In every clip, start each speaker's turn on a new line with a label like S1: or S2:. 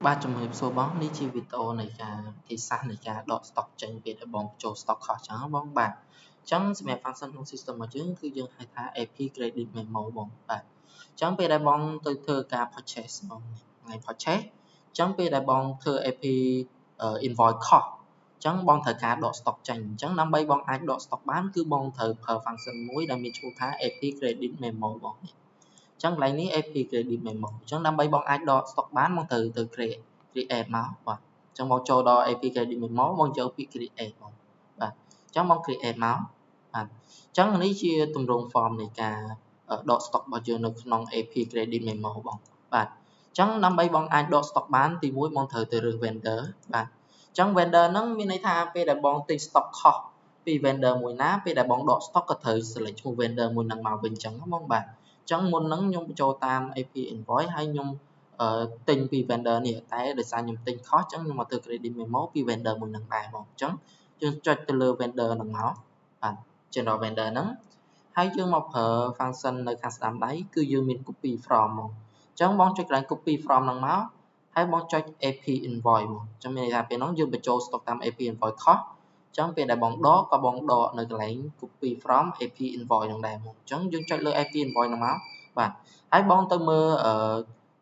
S1: បាទជំរាបសួរបងនេះជាវីដេអូនៃការវិធីសាស្ត្រនៃការដក stock ចេញពេលដែលបងចូល stock ខុសចឹងបងបាទអញ្ចឹងសម្រាប់ function ក្នុង system របស់យើងគឺយើងហៅថា AP credit memo បងបាទអញ្ចឹងពេលដែលបងទៅធ្វើការ purchase បងថ្ងៃ purchase អញ្ចឹងពេលដែលបងធ្វើ AP invoice ខុសអញ្ចឹងបងត្រូវការដក stock ចេញអញ្ចឹងដើម្បីបងអាចដក stock បានគឺបងត្រូវប្រើ function មួយដែលមានឈ្មោះថា AP credit memo បងនេះអញ្ចឹងកន្លែងនេះ AP credit memo អញ្ចឹងដើម្បីបងអាចដក stock បានបងត្រូវទៅ create មកបាទអញ្ចឹងបងចូលដល់ AP credit memo បងយកពាក្យ create បងបាទអញ្ចឹងបង create មកបាទអញ្ចឹងនេះជាទម្រង់ form នៃការដក stock របស់យើងនៅក្នុង AP credit memo បងបាទអញ្ចឹងដើម្បីបងអាចដក stock បានទី1បងត្រូវទៅរើស vendor បាទអញ្ចឹង vendor ហ្នឹងមានន័យថាពេលដែលបងទិញ stock ខុសពី vendor មួយណាពេលដែលបងដក stock ក៏ត្រូវ select ឈ្មោះ vendor មួយហ្នឹងមកវិញអញ្ចឹងបងបាទអញ្ចឹងមុនហ្នឹងខ្ញុំបញ្ចូលតាម AP invoice ហើយខ្ញុំទិញពី vendor នេះតែដោយសារខ្ញុំទិញខុសអញ្ចឹងខ្ញុំមកធ្វើ credit memo ពី vendor មួយហ្នឹងដែរបងអញ្ចឹងយើងចុចទៅលើ vendor ហ្នឹងមកបាទចេញដល់ vendor ហ្នឹងហើយយើងមកប្រើ function នៅខាងស្ដាំដៃគឺយើងមាន copy from មកអញ្ចឹងបងចុចកន្លែង copy from ហ្នឹងមកហើយបងចុច AP invoice មកអញ្ចឹងមានន័យថាពេលហ្នឹងយើងបញ្ចូល stock តាម AP invoice ខុសអញ្ចឹងពេលដែលបងដកក៏បងដកនៅកន្លែង copy from AP invoice ហ្នឹងដែរមកអញ្ចឹងយើងចុចលើ AP invoice ហ្នឹងមកបាទហើយបងទៅមើល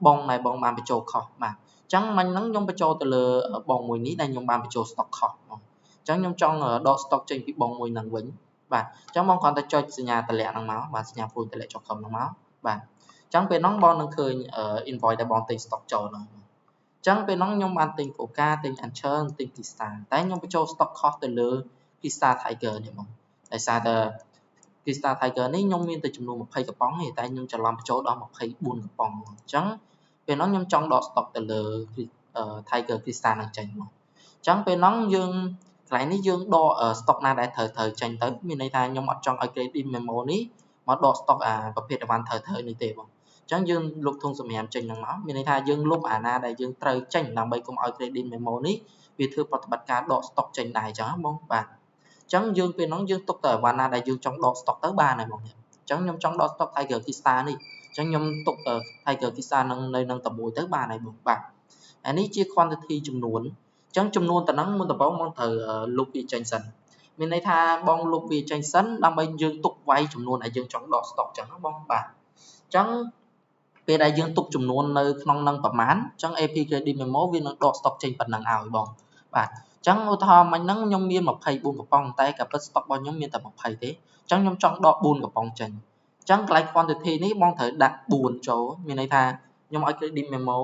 S1: បងដែលបងបានបញ្ចូលខុសបាទអញ្ចឹងមិញហ្នឹងខ្ញុំបញ្ចូលទៅលើបងមួយនេះដែលខ្ញុំបានបញ្ចូល stock ខុសបងអញ្ចឹងខ្ញុំចង់ដក stock ចេញពីបងមួយហ្នឹងវិញបាទអញ្ចឹងបងគ្រាន់តែចុចសញ្ញាតម្លាក់ហ្នឹងមកបាទសញ្ញាព្រួយតម្លាក់ចុះខំហ្នឹងមកបាទអញ្ចឹងពេលហ្នឹងបងនឹងឃើញ invoice ដែលបងទិញ stock ចូលហ្នឹងអញ្ចឹងពេលហ្នឹងខ្ញុំបានទិញ Coca ទិញ Anchor ទិញ Pizza តែខ្ញុំបញ្ចូល stock ខុសទៅលើ Pizza Tiger នេះបងដោយសារតែ Pizza Tiger នេះខ្ញុំមានតែចំនួន20កំប៉ុងទេតែខ្ញុំច្រឡំបញ្ចូលដល់24កំប៉ុងអញ្ចឹងពេលហ្នឹងខ្ញុំចង់ដក stock ទៅលើ Tiger Pizza ហ្នឹងចេញមកអញ្ចឹងពេលហ្នឹងយើងកន្លែងនេះយើងដក stock ណាដែលត្រូវចេញទៅមានន័យថាខ្ញុំអត់ចង់ឲ្យ credit memo នេះមកដក stock ប្រភេទអីវ៉ាន់ត្រូវនេះទេបងអញ្ចឹងយើងលុបធុងសម្រាមចេញហ្នឹងមកមានន័យថាយើងលុបអាណាដែលយើងត្រូវចេញដើម្បីកុំឲ្យ credit memo នេះវាធ្វើប្រតិបត្តិការដក stock ចេញដែរអញ្ចឹងបងបាទអញ្ចឹងយើងពេលហ្នឹងយើងទុកតែអីវ៉ាន់ណាដែលយើងចង់ដក stock ទៅបានហើយបងអញ្ចឹងខ្ញុំចង់ដក stock Tiger Pizza នេះអញ្ចឹងខ្ញុំទុក Tiger Pizza នឹងនៅនឹងតែមួយទៅបានហើយបងបាទអានេះជា quantity ចំនួនអញ្ចឹងចំនួនតែហ្នឹងមុនដំបូងបងត្រូវលុបវាចេញសិនមានន័យថាបងលុបវាចេញសិនដើម្បីយើងទុកវាយចំនួនដែលយើងចង់ដក stock អញ្ចឹងបងបាទអញ្ចឹងពេលដែលយើងទុកចំនួននៅក្នុងនឹងប្រមាណអញ្ចឹង AP credit memo វានឹងដក stock ចេញប៉ុណ្ណឹងឲ្យបងបាទអញ្ចឹងឧទាហរណ៍មិញហ្នឹងខ្ញុំមាន24កំប៉ុងតែក៏ពិត stock របស់ខ្ញុំមានតែ20ទេអញ្ចឹងខ្ញុំចង់ដក4កំប៉ុងចេញអញ្ចឹងកន្លែង quantity នេះបងត្រូវដាក់4ចូលមានន័យថាខ្ញុំឲ្យ credit memo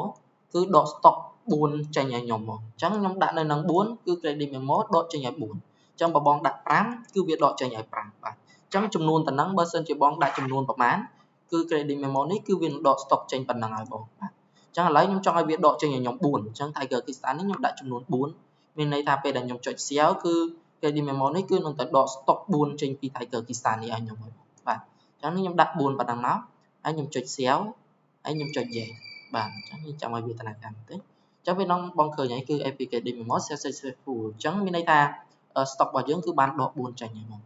S1: គឺដក stock 4ចេញឲ្យខ្ញុំមកអញ្ចឹងខ្ញុំដាក់នៅនឹង4គឺ credit memo ដកចេញឲ្យ4អញ្ចឹងបើបងដាក់5គឺវាដកចេញឲ្យ5បាទអញ្ចឹងចំនួនប៉ុណ្ណឹងបើសិនជាបងដាក់ចំនួនប្រមាណគឺ credit memo នេះគឺវានឹងដក stock ចេញប៉ុណ្ណឹងឲ្យបងបាទអញ្ចឹងឥឡូវខ្ញុំចង់ឲ្យវាដកចេញឲ្យខ្ញុំ4អញ្ចឹង Tiger Pizza នេះខ្ញុំដាក់ចំនួន4មានន័យថាពេលដែលខ្ញុំចុច sell គឺ credit memo នេះគឺនឹងទៅដក stock 4ចេញពី Tiger Pizza នេះឲ្យខ្ញុំបាទអញ្ចឹងខ្ញុំដាក់4ប៉ុណ្ណឹងមកហើយខ្ញុំចុច sell ហើយខ្ញុំចុច yes បាទអញ្ចឹងខ្ញុំចាំឲ្យវាដំណើរការបន្តិចអញ្ចឹងពេលហ្នឹងបងឃើញហើយគឺ AP credit memo successful អញ្ចឹងមានន័យថា stock របស់យើងគឺបានដក4ចេញហើយបង